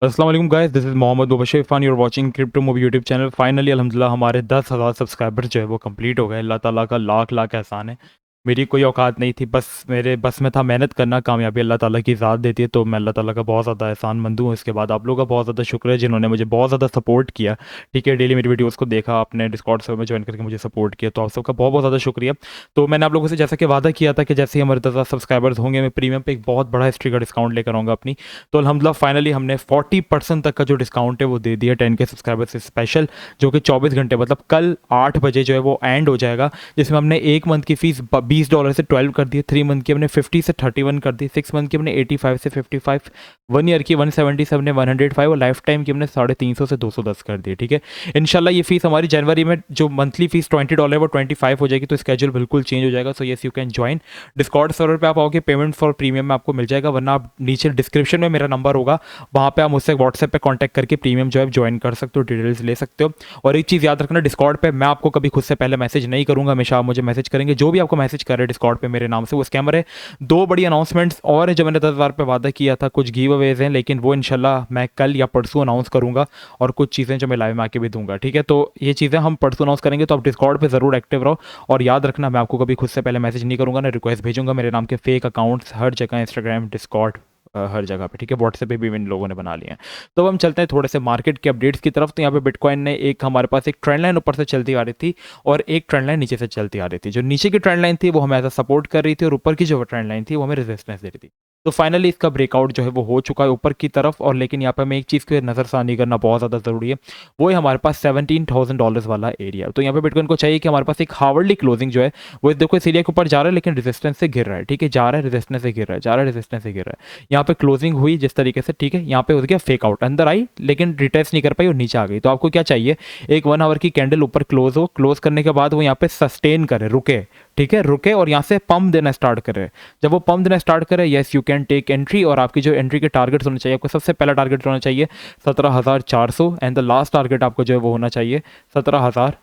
अस्सलाम वालेकुम guys, this is Mohammed Mubashir Irfan. You are watching crypto movie YouTube channel. Finally अल्हम्दुलिल्लाह हमारे 10,000 सब्सक्राइबर जो है वो कंप्लीट हो गए। अल्लाह ताला का लाख लाख एहसान है। मेरी कोई औकात नहीं थी, बस मेरे बस में था मेहनत करना। कामयाबी अल्लाह ताला की ज़ात देती है, तो मैं अल्लाह ताला का बहुत ज़्यादा एहसानमंद हूँ। इसके बाद आप लोगों का बहुत ज़्यादा शुक्र है जिन्होंने मुझे बहुत ज़्यादा सपोर्ट किया। ठीक है, डेली मेरी वीडियोज़ को देखा, आपने डिस्कॉर्ड सर्वर में ज्वाइन करके मुझे सपोर्ट किया, तो आप सबका बहुत बहुत ज़्यादा शुक्रिया। तो मैंने आप लोगों से जैसा कि वादा किया था कि जैसे ही हमारे 10,000 सब्सक्राइबर्स होंगे, मैं प्रीमियम पे एक बहुत बड़ा हिस्ट्री का डिस्काउंट लेकर आऊँगा अपनी। तो अल्हम्दुलिल्लाह फाइनली हमने 40% तक का जो डिस्काउंट है वो दे दिया 10K सब्सक्राइबर से स्पेशल, जो कि 24 घंटे मतलब कल 8 बजे जो है वो एंड हो जाएगा। जिसमें हमने एक मंथ की फीस $20 से 12 कर दी, 3 मंथ की हमने 50 से 31 कर दी, 6 मंथ की हमने 85 से 55, 1 ईयर की 177 ने 105 और लाइफ टाइम की हमने 350 से 210 कर दी। ठीक है, इंशाल्लाह ये फीस हमारी जनवरी में जो मंथली फीस $20 वो 25 हो जाएगी, तो स्केड्यूल बिल्कुल चेंज हो जाएगा। So yes, you can join Discord server पे। आप आओगे, पेमेंट फॉर प्रीमियम में आपको मिल जाएगा, वरना आप नीचे डिस्क्रिप्शन में मेरा नंबर होगा, वहाँ पे आप मुझसे व्हाट्सएप पे कांटेक्ट करके प्रीमियम जो है ज्वाइन कर सकते हो, डिटेल्स ले सकते हो। और एक चीज़ याद रखना, डिस्कॉर्ड पे मैं आपको कभी खुद से पहले मैसेज नहीं करूँगा, हमेशा आप मुझे मैसेज करेंगे। जो भी आपको मैसेज करे डिस्कॉर्ड पे मेरे नाम से वो स्कैमर है। दो बड़ी अनाउंसमेंट्स और है जो मैंने 10,000 पे वादा किया था, कुछ गिव अवेज हैं, लेकिन वो इंशाल्लाह मैं कल या परसों अनाउंस करूँगा। और कुछ चीज़ें जो मैं लाइव में आके भी दूंगा। ठीक है, तो ये चीज़ें हम परसों अनाउंस करेंगे, तो आप डिस्कॉर्ड पे ज़रूर एक्टिव रहो। और याद रखना, मैं आपको कभी खुद से पहले मैसेज नहीं करूँगा, ना रिक्वेस्ट भेजूंगा। मेरे नाम के फेक अकाउंट्स हर जगह, इंस्टाग्राम, डिस्कॉर्ड, हर जगह पे। ठीक है, व्हाट्सएप पे भी इन लोगों ने बना लिए हैं। तो अब हम चलते हैं थोड़े से मार्केट के अपडेट्स की तरफ। तो यहाँ पे बिटकॉइन ने एक हमारे पास एक ट्रेंड लाइन ऊपर से चलती आ रही थी और एक ट्रेंड लाइन नीचे से चलती आ रही थी। जो नीचे की ट्रेंड लाइन थी वो हमें ऐसा सपोर्ट कर रही थी, और ऊपर की जो ट्रेंड लाइन थी वो हमें रेजिस्टेंस दे रही थी। तो फाइनली इसका ब्रेकआउट जो है वो हो चुका है ऊपर की तरफ। और लेकिन यहाँ पे हमें एक चीज़ की नज़रसानी करना बहुत ज़्यादा ज़रूरी है, वो है हमारे पास $17,000 वाला एरिया। तो यहाँ पे बिटकॉइन को चाहिए कि हमारे पास एक हार्डली क्लोजिंग जो है वो देखो इस एरिया के ऊपर जा रहा है, लेकिन रेजिस्टेंस से गिर रहा है। ठीक है, जा रहा है रेजिस्टेंस से गिर रहा है, जा रहा है रेजिस्टेंस से गिर रहा है। यहाँ पे क्लोजिंग हुई जिस तरीके से, ठीक है, यहाँ पे हो गया फेक आउट, अंदर आई लेकिन रिटेस्ट नहीं कर पाई और नीचे आ गई। तो आपको क्या चाहिए, एक 1 आवर की कैंडल ऊपर क्लोज हो, क्लोज करने के बाद वो यहाँ पे सस्टेन करे, रुके। ठीक है, रुके और यहाँ से पंप देना स्टार्ट करे। जब वो पंप देना स्टार्ट करे, yes you can take entry. और आपकी जो एंट्री के टारगेट्स होने चाहिए, आपको सबसे पहला टारगेट होना चाहिए 17,400, एंड द लास्ट टारगेट आपको जो है वो होना चाहिए 17,800।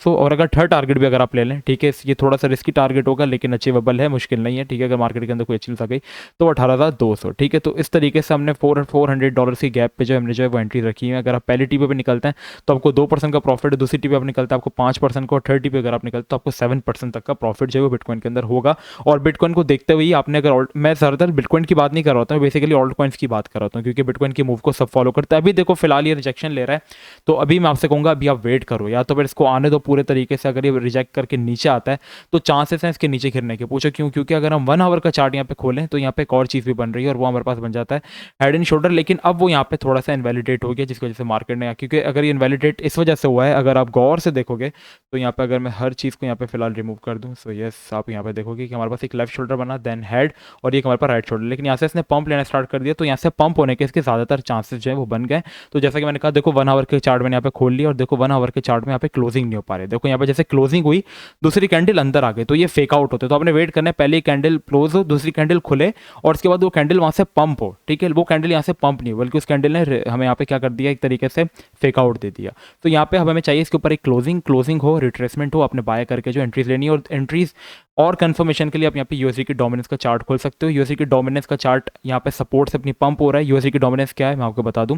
और अगर थर्ड टारगेट भी अगर आप ले लें, ठीक है, ये थोड़ा सा रिस्की टारगेट होगा लेकिन अचीवेबल है, मुश्किल नहीं है। ठीक है, अगर मार्केट के अंदर कोई अचीव आ गई तो 18,200। ठीक है, तो इस तरीके से हमने $400 की गैप पे जो हमने जो है वो एंट्री रखी है। अगर आप पहली टी पे निकलते हैं तो आपको 2% का प्रॉफिट है, दूसरी टी पे आप निकलते हैं आपको 5% का, और थर्ड टी पे अगर आप निकलते तो आपको 7% तक का प्रॉफिट जो है वो बिटकॉइन के अंदर होगा। और बिटकॉइन को देखते हुए आपने अगर मैं ज़्यादातर बिटकॉइन की बात नहीं कर रहा होता, मैं बेसिकली ऑल्ट कॉइन्स की बात कर रहा हूँ, क्योंकि बिटकॉइन की मूव को सब फॉलो करता है। अभी देखो फिलहाल ये रिजेक्शन ले रहा है, तो अभी मैं आपसे कहूँगा अभी आप वेट करो, या तो फिर इसको आने दो पूरे तरीके से। अगर ये रिजेक्ट करके नीचे आता है तो चांसेस हैं इसके नीचे गिरने के। पूछो क्यों? क्योंकि अगर हम 1 आवर का चार्ट यहाँ पे खोलें तो यहाँ पे एक और चीज़ भी बन रही है, और वो हमारे पास बन जाता है हेड एंड शोल्डर। लेकिन अब वो यहाँ पे थोड़ा सा इनवैलिडेट हो गया, जिसकी वजह से मार्केट ने, क्योंकि अगर ये इनवैलिडेट इस वजह से हुआ है, अगर आप गौर से देखोगे तो यहाँ पे अगर मैं हर चीज़ को यहाँ पे फिलहाल रिमूव कर दूँ, सो यस, आप यहाँ पे देखोगे कि हमारे पास एक लेफ्ट शोल्डर बना, देन हेड, और एक हमारे पास राइट शोल्डर। लेकिन यहाँ से इसने पंप लेना स्टार्ट कर दिया, तो यहाँ से पंप होने के इसके ज़्यादातर चांसेस जो है वो बन गए। तो जैसा कि मैंने कहा, देखो 1 आवर के चार्ट मैंने यहाँ पे खोल लिया, और देखो 1 आवर के चार्ट में यहाँ पे क्लोजिंग नहीं हो पा रही। देखो यहाँ पे जैसे क्लोजिंग हुई, दूसरी कैंडल अंदर आ गई, तो ये फेक आउट होते। तो आपने वेट करना है, पहले कैंडल क्लोज हो, दूसरी कैंडल खुले, और उसके बाद वो कैंडल वहाँ से पंप हो। ठीक है, वो कैंडल यहाँ से पंप नहीं, बल्कि उस कैंडल ने हमें यहाँ पे क्या कर दिया, एक तरीके से फेक आउट दे दिया। तो यहाँ पे हमें चाहिए इसके ऊपर एक क्लोजिंग हो, रिट्रेसमेंट हो, अपने बाय करके जो एंट्रीज लेनी है। और एंट्रीज और कंफर्मेशन के लिए आप यहाँ पे यूएसडी की डोमिनेंस का चार्ट खोल सकते हो। यूएसडी की डोमिनेंस का चार्ट यहाँ पे सपोर्ट से अपनी पंप हो रहा है। यूएसडी की डोमिनेंस क्या है मैं आपको बता दूं,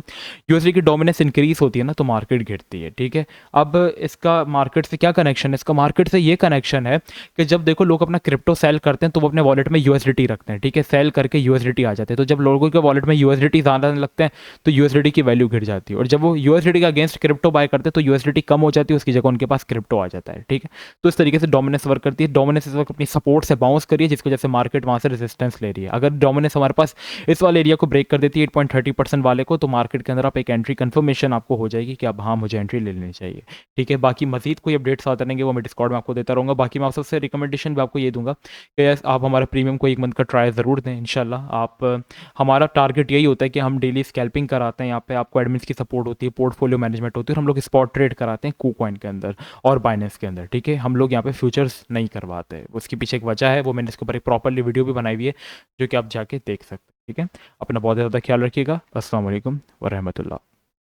यूएसडी की डोमिनेंस इंक्रीज होती है ना तो मार्केट गिरती है। ठीक है, अब इसका मार्केट से क्या कनेक्शन है? इसका मार्केट से ये कनेक्शन है कि जब देखो लोग अपना क्रिप्टो सेल करते हैं तो वो अपने वॉलेट में यूएसडीटी रखते हैं। ठीक है, सेल करके यूएसडीटी आ जाते हैं, तो जब लोगों के वॉलेट में यूएसडीटी ज़्यादा लगते हैं तो यूएसडीटी की वैल्यू गिर जाती है। और जब वो यूएसडीटी का अगेंस्ट क्रिप्टो बाय करते हैं तो यूएसडीटी कम हो जाती है, उसकी जगह उनके पास क्रिप्टो आ जाता है। ठीक है, तो इस तरीके से डोमिनेंस वर्क करती है। डोमिनेंस इस वक्त अपनी सपोर्ट से बाउंस करिए, जिसकी वजह से मार्केट वहाँ से रेजिस्टेंस ले रही है। अगर डोमिनेंस हमारे पास इस वाले एरिया को ब्रेक कर देती है 8.30% वाले को, तो मार्केट के अंदर आप एक एंट्री कंफर्मेशन आपको हो जाएगी कि अब हाँ मुझे एंट्री ले लेनी चाहिए। ठीक है, बाकी मजीद कोई अपडेट्स आते रहेंगे वो मैं डिस्कॉर्ड में आपको देता रहूँगा। बाकी मैं आप सबसे रिकमेंडेशन भी आपको ये दूंगा कि आप हमारे प्रीमियम को 1 मंथ का ट्रायल ज़रूर दें इंशाल्लाह। आप हमारा टारगेट यही होता है कि हम डेली स्कैल्पिंग कराते हैं, यहाँ पे आपको एडमिन्स की सपोर्ट होती है, पोर्टफोलियो मैनेजमेंट होती है, और हम लोग स्पॉट ट्रेड कराते हैं KuCoin के अंदर और बाइनेंस के अंदर। ठीक है, हम लोग यहाँ पे फ्यूचर्स नहीं करवाते, उसके पीछे एक वजह है, वो मैंने इसके ऊपर एक प्रॉपरली वीडियो भी बनाई हुई है जो कि आप जाके देख सकते हैं। ठीक है, अपना बहुत ज़्यादा ख्याल रखिएगा। अस्सलाम वालेकुम व रहमतुल्लाह।